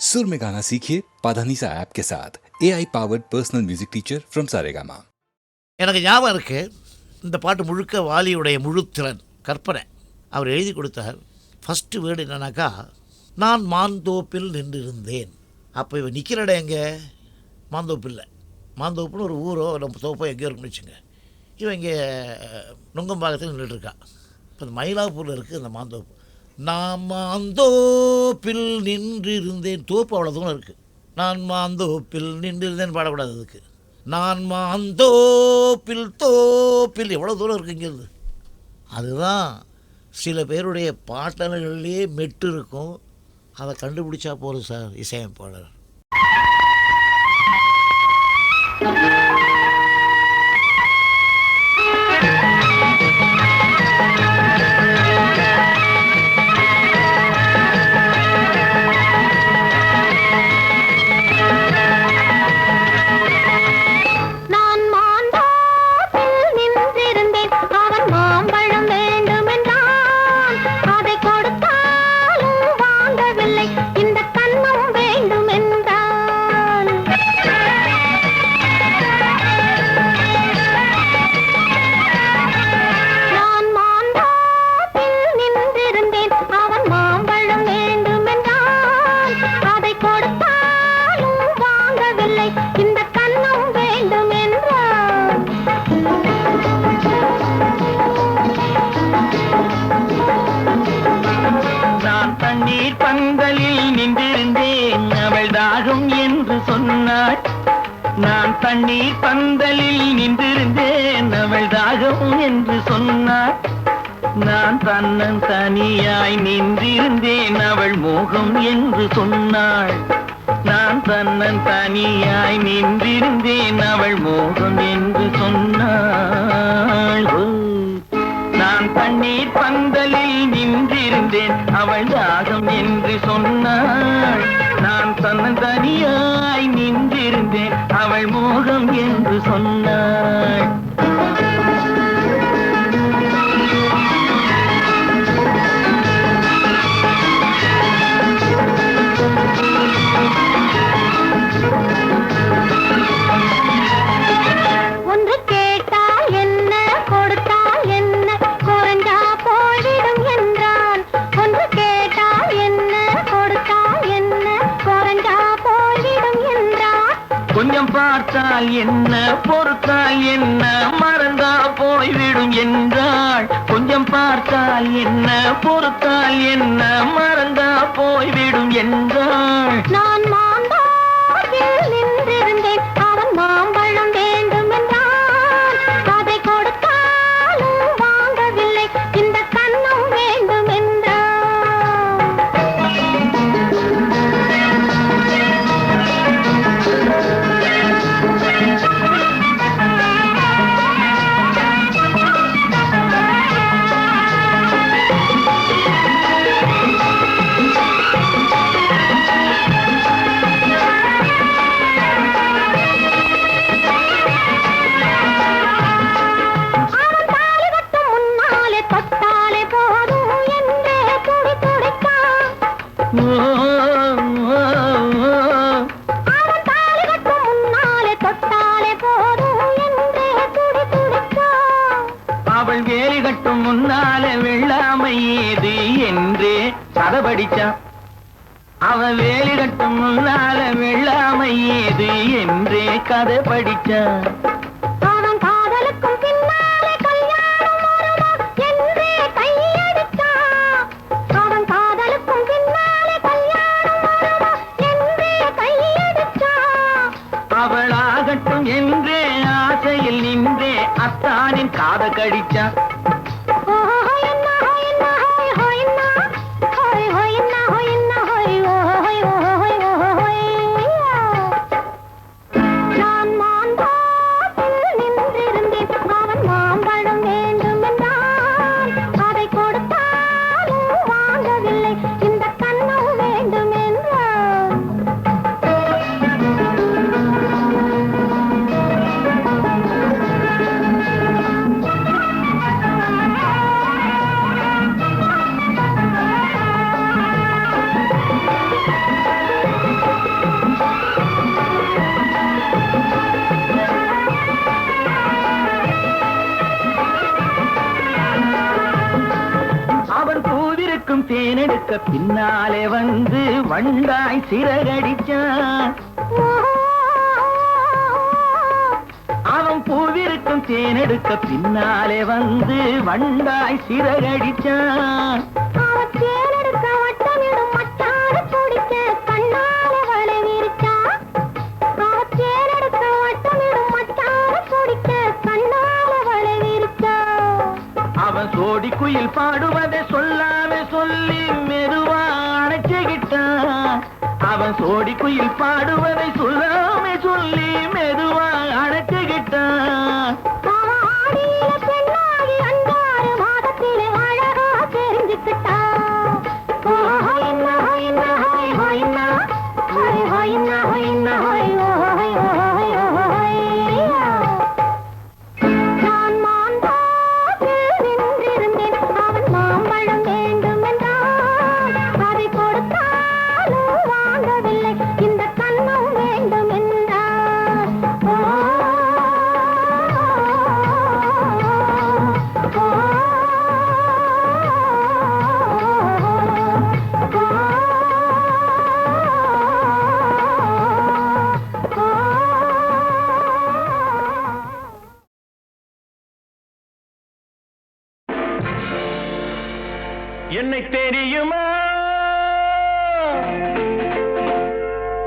सुर में गाना सीखिए पाधानीसा ऐप के साथ AI powered personal music teacher from Saregama. எனக்கு ஞாபகம் இருக்கு, இந்த பாட்டு முழுக்க வாலியுடைய முழுத்திறன் கற்பனை. அவர் எழுதி கொடுத்தார். ஃபஸ்ட்டு வேர்டு என்னன்னாக்கா, நான் மாந்தோப்பில் நின்றிருந்தேன். அப்போ இவன் நிற்கிற இடம் எங்கே? மாந்தோப்பில்லை. மாந்தோப்புன்னு ஒரு ஊரோ நம்ம தோப்போ எங்கேயோ இருக்குன்னு வச்சுங்க. இவன் இங்கே நுங்கம்பாக்கத்தில் நின்றுட்டுருக்கான். இப்போ இந்த மயிலாப்பூரில் இருக்குது இந்த மாந்தோப்பு. நான் மாந்தோப்பில் நின்றிருந்தேன். தோப்பு அவ்வளோ தூரம் இருக்குது. நான் மாந்தோப்பில் நின்றிருந்தேன் பாடக்கூடாது. அதுக்கு நான் மாந்தோப்பில் தோப்பில் எவ்வளோ தூரம் இருக்குது இங்கேருந்து. அதுதான் சில பேருடைய பாட்டல்கள்லேயே மெட்டு இருக்கும். அதை கண்டுபிடிச்சா போதும் சார் இசையமைப்பாளர். நான் தண்ணீர் பந்தலில் நின்றிருந்தேன், அவள் தாகம் என்று சொன்னாள். நான் தன்னன் தனியாய் நின்றிருந்தேன், அவள் மோகம் என்று சொன்னாள். நான் தன்னன் தனியாய் நின்றிருந்தேன், அவள் மோகம் என்று சொன்னாள். நான் தண்ணீர் பந்தலில் நின்றிருந்தேன், அவள் தாகம் என்று சொன்னாள். நான் தன்னன் தனியாய் நின்றிருந்தேன், அவள் மோகம் என்று சொன்னாள். ஒன்று கேட்டால் என்ன, கொடுத்தால் என்ன, குறைஞ்சா போய்விடும் என்றான். ஒன்று கேட்டால் என்ன, கொடுத்தால் என்ன, குறைஞ்சா போய்விடும் என்றான். கொஞ்சம் பார்த்தால் என்ன, பொறுத்தால் என்ன, மறந்தா போய்விடும் என்றாள். கொஞ்சம் பார்த்தால் என்ன, பொறுத்தால் என்ன, மறந்தா போய்விடும் என்றாள். நான் மாந்தோப்பில் நின்றிருந்தேன், அவன் மாம்பழம் வேண்டும் என்றான். அதை கொடுத்தாலும் வாங்கவில்லை, இந்த கன்னம் வேண்டும் என்றான். அவள் வேலி கட்டும் முன்னாலே வெள்ளாமை ஏது என்றே கதை படிச்சான். அவள் வேலி கட்டும் முன்னாலே வெள்ளாமை ஏது என்றே கதை படிச்சான். அவன் காதலுக்கும் பின்னாலே கல்யாணம் வருமா என்றே கையடிச்சான். அவன் காதலுக்கும் பின்னாலே கல்யாணம் வருமா என்றே கையடிச்சான். அவளாகட்டும் என்றே ஆசையில் நின்றே அத்தானின் காத கடிச்சான். நான் மாந்தோப்பில் நின்றிருந்தேன், அவன் மாம்பழம் வேண்டும் என்றான். அதை கொடுத்தாலும் வாங்கவில்லை, இந்த கன்னம் வேண்டும் என்றான். தேனெடுக்க பின்னாலே வந்து வண்டாய் சிறகடிச்சான். அவன் பூவிருக்கும் தேனெடுக்க பின்னாலே வந்து வண்டாய் சிறகடிச்சான். தேனெடுக்க வட்டமிடும் மச்சான பிடிக்க கண்ணாலே வலை விரிச்சான். தேனெடுக்க வட்டமிடும் மச்சான பிடிக்க கண்ணாலே வலை விரிச்சான். அவன் சோடி குயில் பாடுவதை சொல்லாம சொல்லி மெதுவா அணைச்சுக்கிட்டான். அவன் சோடி குயில் பாடுவதை சொல்லாம சொல்லி மெதுவா அணைச்சுக்கிட்டான். ஆடியில பெண்ணாகி 5 மாதத்திலே அழகா தெரிஞ்சுக்கிட்டான். நான் மாந்தோப்பில் நின்றிருந்தேன். அவன் மாம்பழம் வேண்டும் என்றான். அதை கொடுத்தாலும் வாங்கவில்லை. இந்த கன்னம் வேண்டும் என்றான். என்னை தெரியுமா,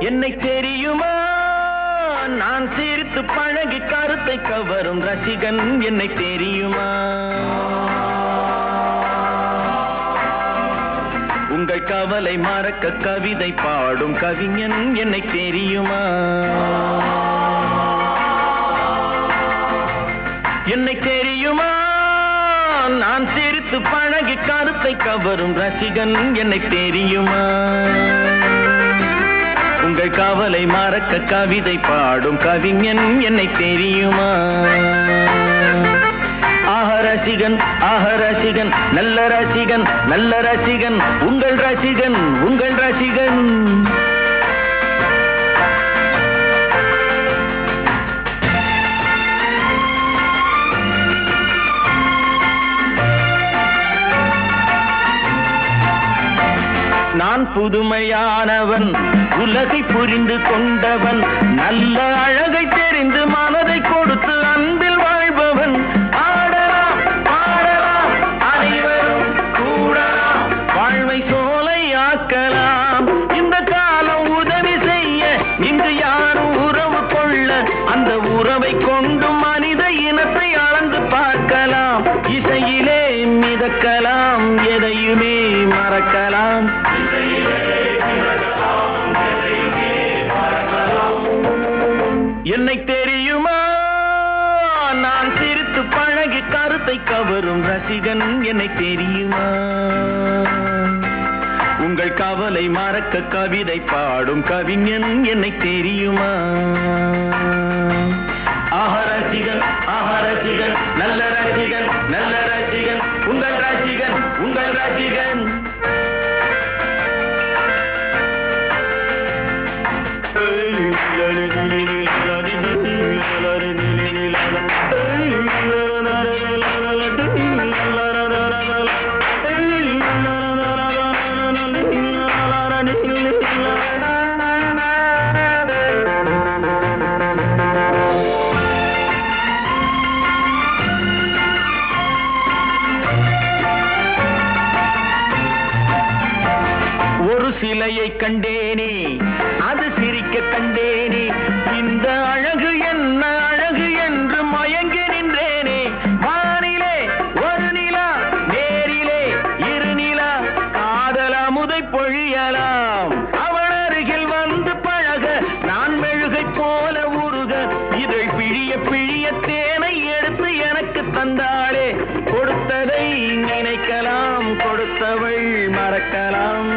என்னை தெரியுமா, நான் சிரித்து பழகி கருத்தை கவரும் ரசிகன் என்னை தெரியுமா. உங்கள் கவலை மறக்க கவிதை பாடும் கவிஞன் என்னை தெரியுமா. என்னை தெரியுமா, நான் சிரித்து பழகி கருத்தை கவரும் ரசிகன் என்னை தெரியுமா. உங்கள் கவலை மறக்க கவிதை பாடும் கவிஞன் என்னை தெரியுமா. ரசிகன், ரசிகன், நல்ல ரசிகன், நல்ல ரசிகன், உங்கள் ரசிகன், உங்கள் ரசிகன். நான் புதுமையானவன், உலகை புரிந்து கொண்டவன், நல்ல அழகை தெரிந்து மனதை கொடுத்து அன்பில் வாழ்பவன். ஆடலாம் பாடலாம் அனைவரும் கூடலாம், வாழ்வை சோலையாக்கலாம். இந்த காலம் உதவி செய்ய இங்கு யாரும் உறவு கொள்ள, அந்த உறவை கொண்டு மனித இனத்தை அளந்து பார்க்கலாம். இசையிலே மிதக்கலாம், எதையுமே மறக்கலாம். என்னை தெரியுமா, நான் சிரித்து பழகி கருத்தை கவரும் ரசிகன் என்னை தெரியுமா. உங்கள் கவலை மறக்க கவிதை பாடும் கவிஞன் என்னை தெரியுமா. ரசிகன், ரசிகன், நல்ல ரசிகன், நல்ல ரசிகன், உங்கள் ரசிகன், உங்கள் ரசிகன். ஒரு சிலையை கண்டேனே, அது சிரிக்க கண்டேனே, இந்த அழகு என்ன அழகு என்று மயங்கி நின்றேனே. வானிலே ஒரு நிலா, நேரிலே இரு நிலா, காதல் அமுதை பொழியலாம். அவள் அருகில் வந்து பழக நான் மெழுகை போல உருக, இதழ் பிழிய பிழிய தேனை எடுத்து எனக்கு தந்தாளே. கொடுத்ததை நினைக்கலாம், கொடுத்தவள் மறக்கலாம்.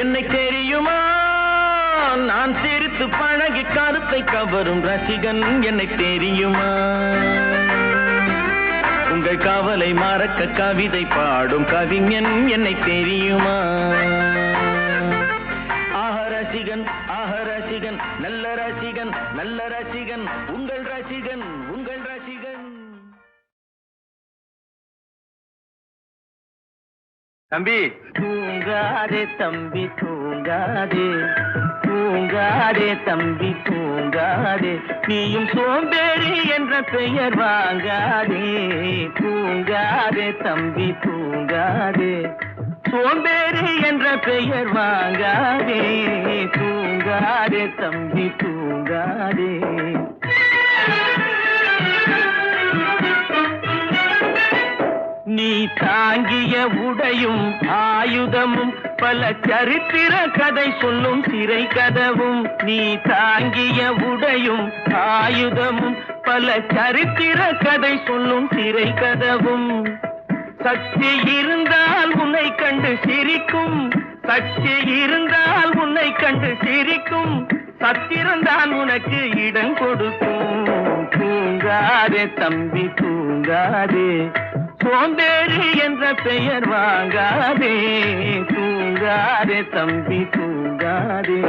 என்னை தெரியுமா, நான் சிரித்து பழகி கருத்தை கவரும் ரசிகன் என்னை தெரியுமா. உங்கள் கவலை மறக்க கவிதை பாடும் கவிஞன் என்னை தெரியுமா. ரசிகன், ரசிகன், நல்ல ரசிகன், நல்ல ரசிகன், உங்கள் ரசிகன், உங்கள் ரசிகன். தம்பி தூங்காதே தம்பி தூங்காதே, தூங்காதே தம்பி தூங்காதே, நீயும் சோம்பேறி என்ற பெயர் வாங்காதே. தூங்காதே தம்பி தூங்காதே, சோம்பேறி என்ற பெயர் வாங்காதே. தூங்காதே தம்பி தூங்காதே. நீ தாங்கிய உடையும் ஆயுதமும் பல சரித்திர கதை சொல்லும் சிறை கதவும். நீ தாங்கிய உடையும் ஆயுதமும் பல சரித்திர கதை சொல்லும் சிறை கதவும். சக்தி இருந்தால் உன்னை கண்டு சிரிக்கும், சக்தி இருந்தால் உன்னை கண்டு சிரிக்கும், சத்திரந்தான் உனக்கு இடம் கொடுக்கும். தூங்காதே தம்பி தூங்காதே, சோம்பேறி என்ற பெயர் வாங்காதே. தூங்காதே தம்பி தூங்காதே.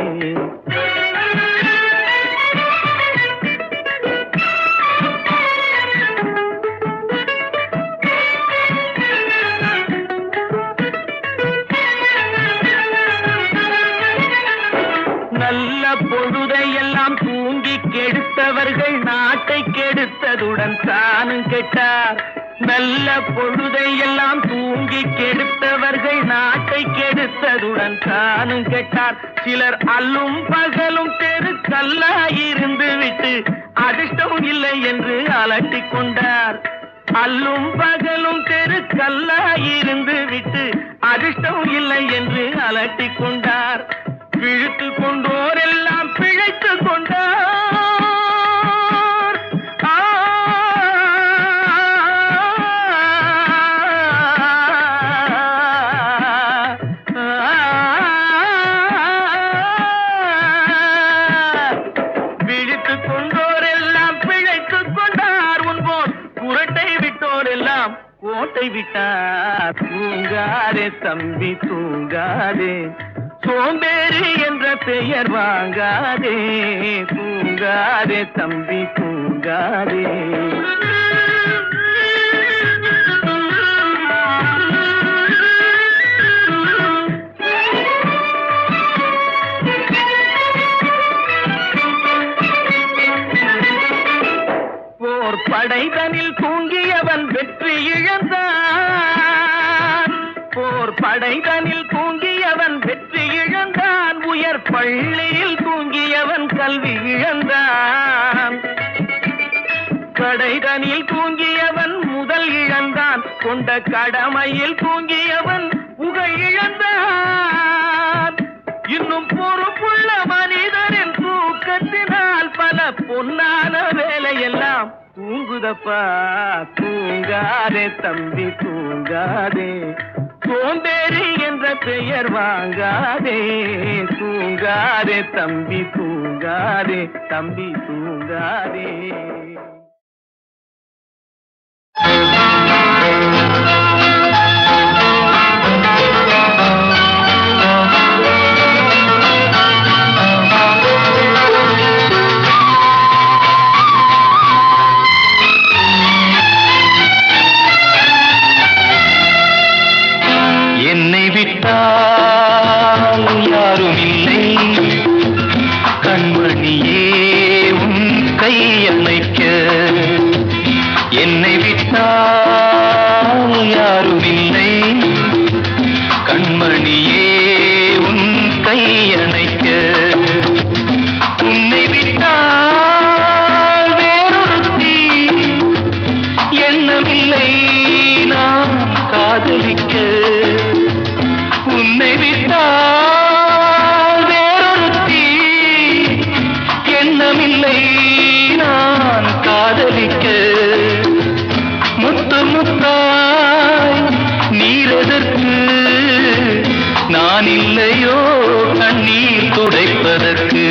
நல்ல பொழுதையெல்லாம் தூங்கி கெடுத்தவர்கள் நாட்டை கெடுத்ததுடன் தானும் கெட்டார். நல்ல பொழுதையெல்லாம் தூங்கி கெடுத்தவர்கள் நாட்டை கெடுத்ததுடன் தானும் கெட்டார். சிலர் அல்லும் பகலும் தெருக்கல்லாயிருந்து விட்டு அதிர்ஷ்டம் இல்லை என்று அலட்டிக் கொண்டார். அல்லும் பகலும் தெருக்கல்லாயிருந்து விட்டு அதிர்ஷ்டம் இல்லை என்று அலட்டிக் கொண்டார். பிழைத்து கொண்டோரெல்லாம் பிழைத்து கொண்டார். பிழைத்து கொண்டோரெல்லாம் பிழைத்து கொண்டார். உன்போர் குரட்டை விட்டோரெல்லாம் கோட்டை விட்டார். தூங்காதே தம்பி தூங்காதே, சோம்பேறி என்ற பெயர் வாங்காதே. தூங்காதே தம்பி தூங்காதே. போர் படைதனில் தூங்கியவன் வெற்றி இழந்தான். போர் படைதனில் தூங்கியவன் வெற்றி இழந்தான். உயர் பள்ளியில் தூங்கியவன் கல்வி இழந்தான். கடைதனில் தூங்கியவன் முதல் இழந்தான். கொண்ட கடமையில் தூங்கியவன் புகழ் இழந்தான். இன்னும் பொறுப்புள்ள மனிதரின் தூக்கத்தினால் பல பொன்னான வேலையெல்லாம் தூங்குதப்பா. தூங்காதே தம்பி தூங்காதே, சோம்பேறி என்ற பெயர் வாங்காதே. தூங்காதே தம்பி தூங்காதே, தம்பி தூங்காதே. என்னை விட்டால் யாரும் இல்லை கண்மணியே உன் கையணைக்க. என்னை விட்டால் யாரும் இல்லை கண்மணியே உன் கையணைக்க. உன்னை விட்டால் வேறொருத்தி எண்ணமில்லை நான் காதலிக்க. உன்னை விட்டால் வேறொருத்தி எண்ணமில்லை நான் காதலிக்க. முத்து முத்தாய் நீரெதற்கு நான் இல்லையோ கண்ணீர் துடைப்பதற்கு.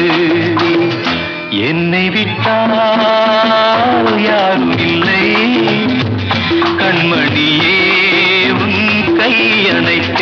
என்னை விட்டால் யாரும் இல்லை கண்மணியே உன் கையணைக்க.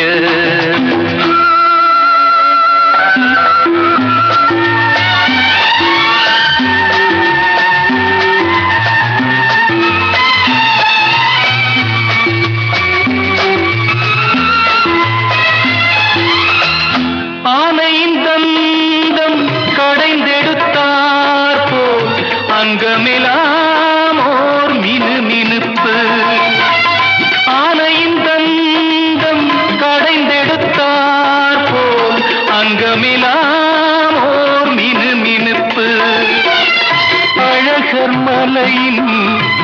மாலையின்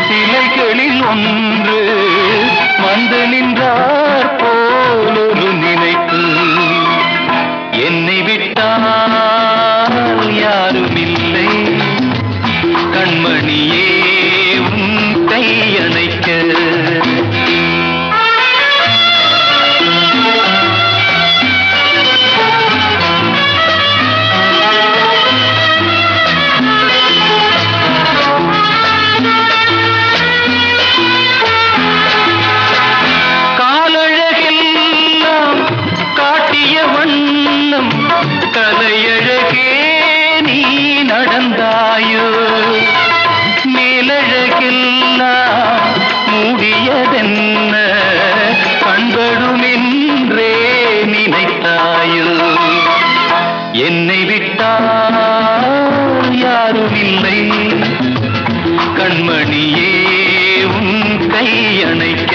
சிலைகளில் ஒன்று வந்து நின்றார் போலொரு நினைப்பு. என்னை விட்டால் யாரும் இல்லை கண்மணியே உன் கையணைக்க. தலையழகே நீ நடந்தாயோ மேலழகெல்லாம் மூடியதென்ன கண்படுமென்றே நினைத்தாயோ. என்னை விட்டால் யாரும் இல்லை கண்மணியே உன் கையணைக்க.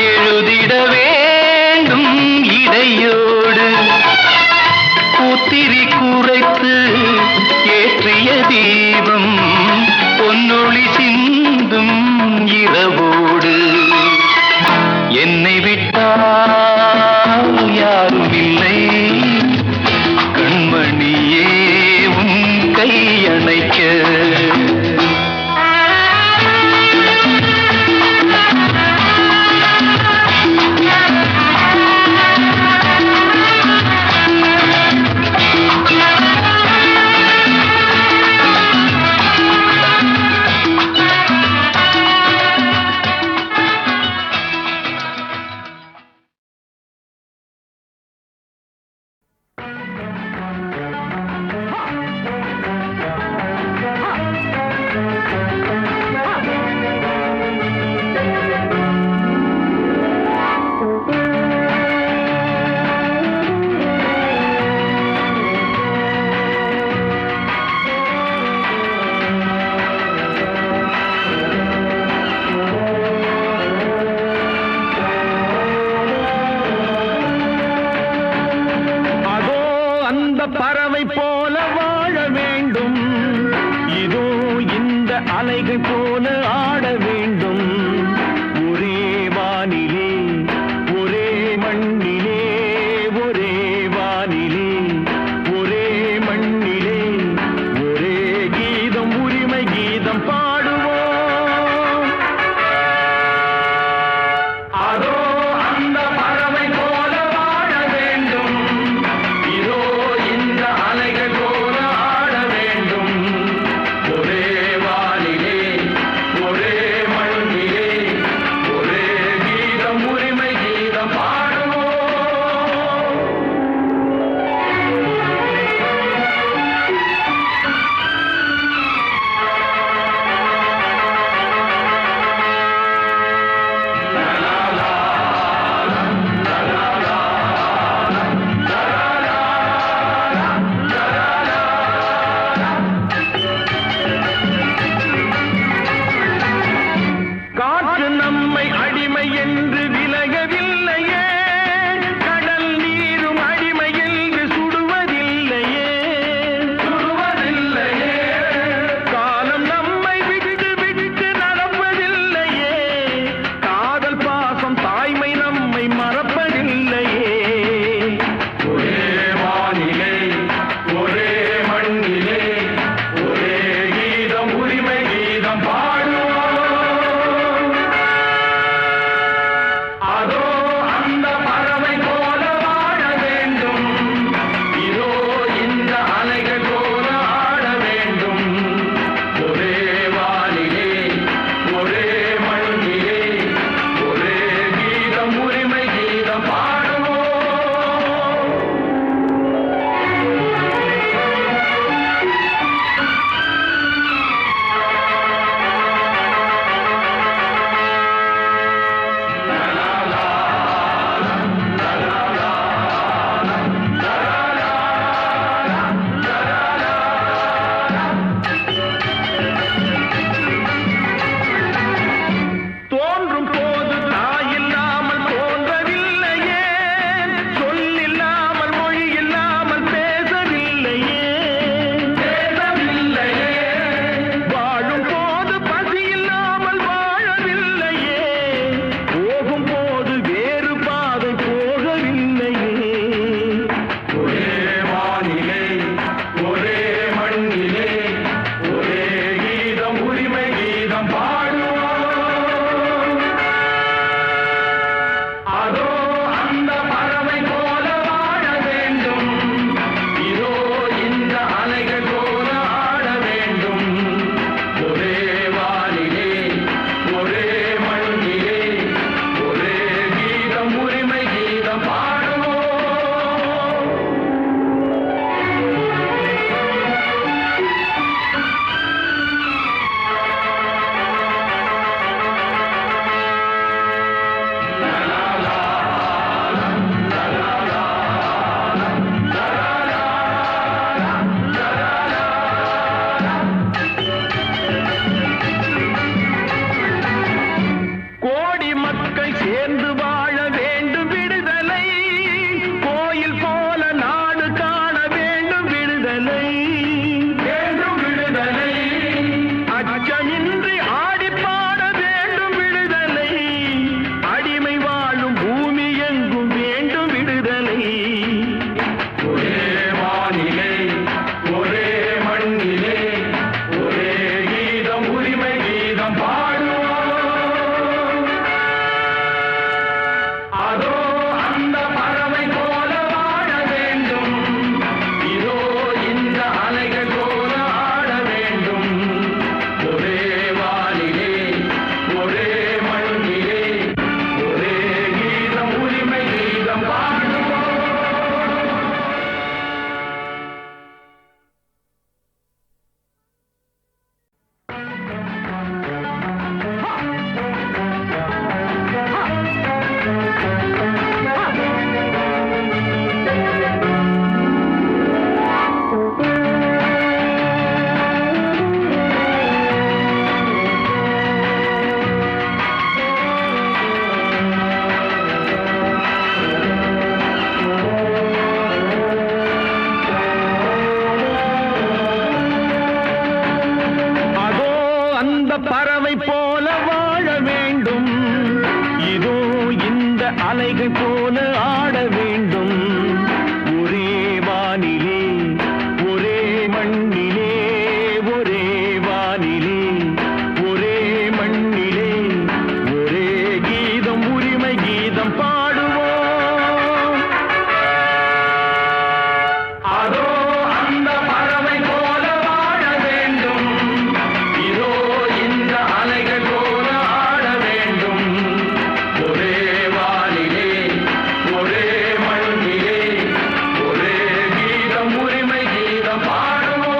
எழுதிட வேண்டும் இடையோடு பூத்திரி குறைத்து ஏற்றிய தீபம் பொன்னொளி சிந்தும் இரவோடு. என்னை விட்டால் யாரும் இல்லை கண்மணியே உன் கையணைக்க. பறவை போல வாழ வேண்டும், இதோ இந்த அலைகள் போல ஆட வேண்டும். ஒரே வானிலே ஒரே மண்ணிலே, ஒரே வானிலே ஒரே மண்ணிலே, ஒரே கீதம் உரிமை கீதம் பாடுவோம். அதோ அந்த பறவை போல வாழ வேண்டும், இதோ இந்த அலைகள் போல ஆட வேண்டும். ஒரே வானிலே அலைகள் போல ஆட வேண்டும் ஒரே வானிலே ஒரே மண்ணிலே ஒரே வானிலே ஒரே மண்ணிலே ஒரே கீதம் உரிமை கீதம் பாடுவோம் அதோ அந்த பறவை போல வாழ வேண்டும் இதோ இந்த அலைகள் போல ஆட வேண்டும் ஒரே வானிலே ஒரே மண்ணிலே ஒரே கீதம் உரிமை கீதம் பாடுவோம்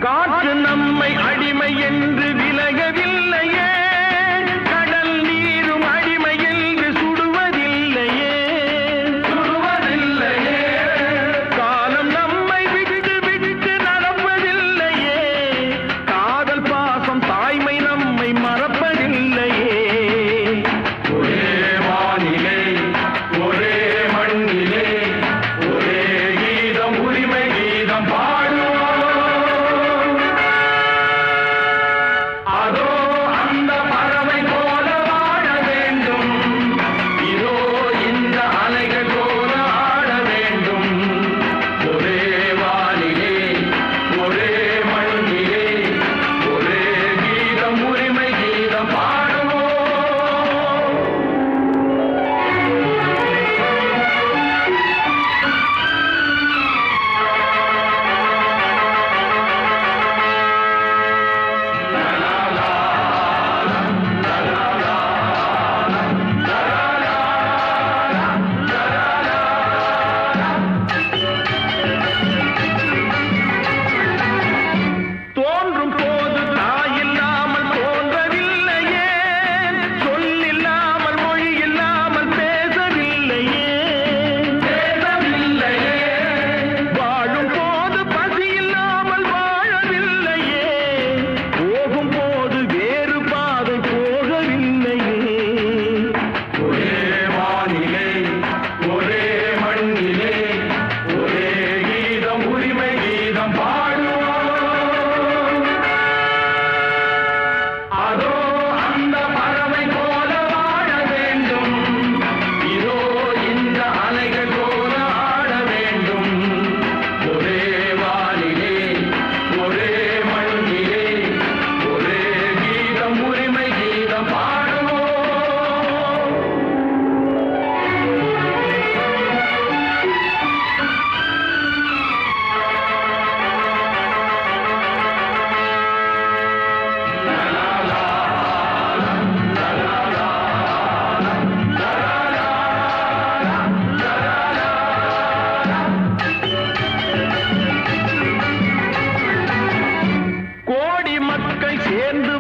காற்று நம்மை அடிமை என்று விலகவில்லையே கடல் நீரும் அடிமை என்று சுடுவதில்லையே காலம் நம்மை விட்டு விட்டு நடப்பதில்லையே காதல் பாசம் தாய்மை நம்மை மறப்பதில்லையே ஒரே வானிலே ஒரே மண்ணிலே ஒரே கீதம் உரிமை கீதம் பாடுவோம் அதோ அந்த பறவை போல வாழ வேண்டும் இதோ இந்த அலைகள் போல ஆட வேண்டும் ஒரே வானிலே ஒரே மண்ணிலே ஒரே கீதம் உரிமை கீதம் பாடுவோம் தோன்றும் போது தாயில்லாமல் தோன்றவில்லையே சொல்லில்லாமல் மொழி இல்லாமல் பேசவில்லையே வாழும் போது பசி இல்லாமல் வாழவில்லையே போகும் போது வேறு பாதை போகவில்லையே ஒரே வானிலே ஒரே மண்ணிலே ஒரே கீதம் உரிமை கீதம் பாடுவோம் அதோ அந்த பறவை போல வாழ வேண்டும் இதோ இந்த அலைகள் போல ஆட வேண்டும் ஒரே வானிலே ஒரே மண்ணிலே ஒரே கீதம் உரிமை கீதம் பாடுவோம் கோடி மக்கள் சேர்ந்து